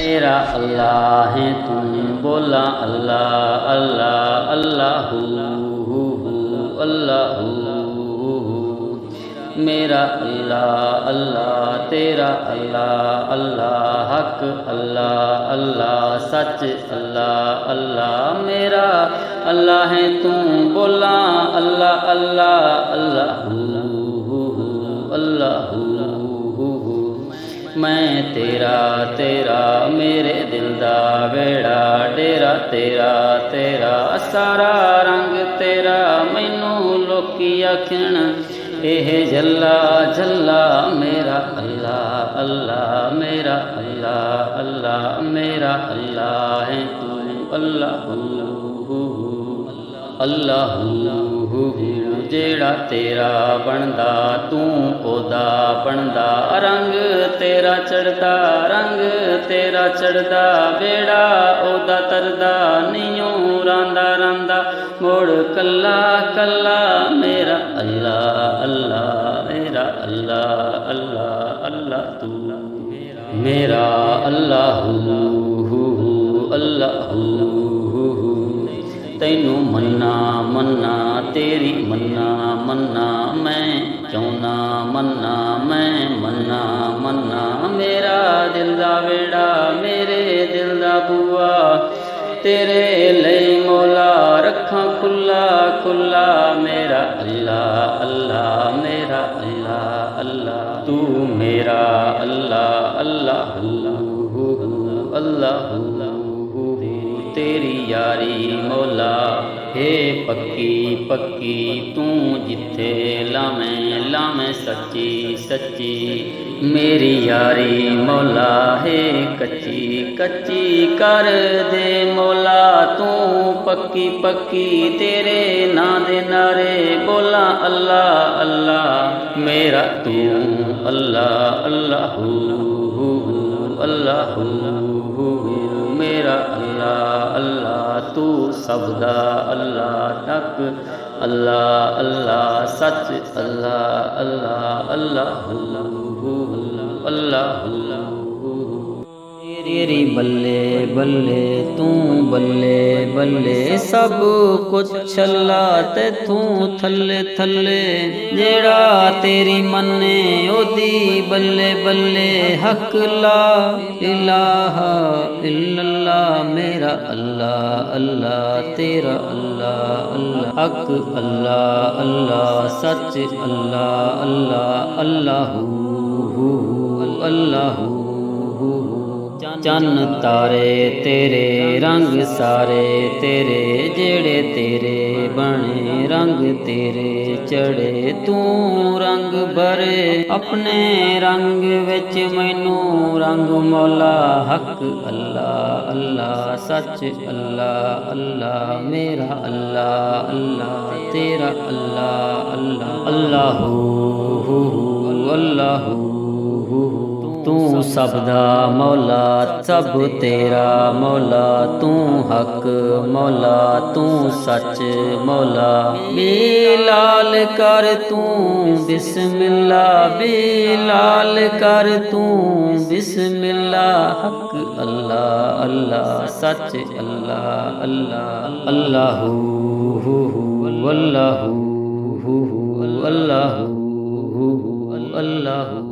मेरा अल्लाह है तू बोला अल्लाह अल्लाह अल्लाहू अल्लाहू। मेरा अल्लाह अल्लाह तेरा अल्लाह अल्लाह हक अल्लाह अल्लाह सच अल्लाह अल्लाह। मेरा अल्लाह है तू बोला अल्लाह अल्लाह अल्लाहू अल्लाहू। मैं तेरा तेरा मेरे दिल दा वेड़ा डेरा तेरा तेरा सारा रंग तेरा मैनू लोकी आखण एह झल्ला झल्ला। मेरा अल्लाह अल्लाह मेरा अल्लाह अल्लाह मेरा अल्लाह है तू अल्लाहू अल्लाहू। जेड़ा तेरा बनदा तू ओदा बनदा रंग तेरा चढ़दा रंग तेरा चढ़दा बेड़ा ओदा तरदा नियों रांदा रांदा मोड़ कल्ला कल्ला। मेरा अल्लाह अल्लाह मेरा अल्लाह अल्लाह अल्लाह तू मेरा अल्लाहू अल्लाहू। तैनू मन्ना मन्ना तेरी मन्ना मन्ना मैं क्यों ना मन्ना मैं मन्ना मन्ना। मेरा दिल दा वेड़ा मेरे दिल दा बुआ तेरे लई मौला रखा खुला खुला। मेरा अल्लाह अल्लाह मेरा अल्लाह अल्लाह तू मेरा अल्लाह अल्लाहू अल्लाहू। तेरी यारी मौला हे पक्की पक्की तू जिथे लावें लावें सच्ची सच्ची। मेरी यारी मौला है कच्ची कच्ची कर दे मौला तू पक्की पक्की। तेरे नां दे नारे बोला अल्लाह अल्लाह। मेरा तू अल्लाह अल्लाहू अल्लाहू। मेरा अल्लाह अल्लाह तू सबदा अल्लाह तक अल्लाह अल्लाह सच अल्लाह अल्लाह अल्लाहू अल्लाहू। तेरी बल्ले बल्ले तू बल्ले बल्ले सब कुछ छल्ला ते तू थल्ले थल्ले। जेड़ा तेरी मन्ने ओदी बल्ले बल्ले हक ला इलाहा इल्लल्लाह। मेरा अल्लाह अल्लाह तेरा अल्लाह अल्लाह हक अल्लाह अल्लाह सच अल्लाह अल्लाह अल्लाहू अल्लाहू। चन तारे तेरे रंग सारे तेरे जेड़े तेरे बने रंग तेरे चढ़े तू रंग भरे अपने रंग विच मैनू रंग मौला हक अल्लाह अल्लाह सच अल्लाह अल्लाह। मेरा अल्लाह अल्लाह तेरा अल्लाह अल्लाह अल्लाहू अल्लाहू। तू सबदा मौला सब तेरा मौला तू हक मौला तू सच मौला। बिलाल कर तू बिस्मिल्लाह बिलाल कर तू बिस्मिल्लाह हक अल्लाह अल्लाह सच अल्लाह अल्लाह अल्लाहू अल्लाहू अल्लाहू अल्लाहू।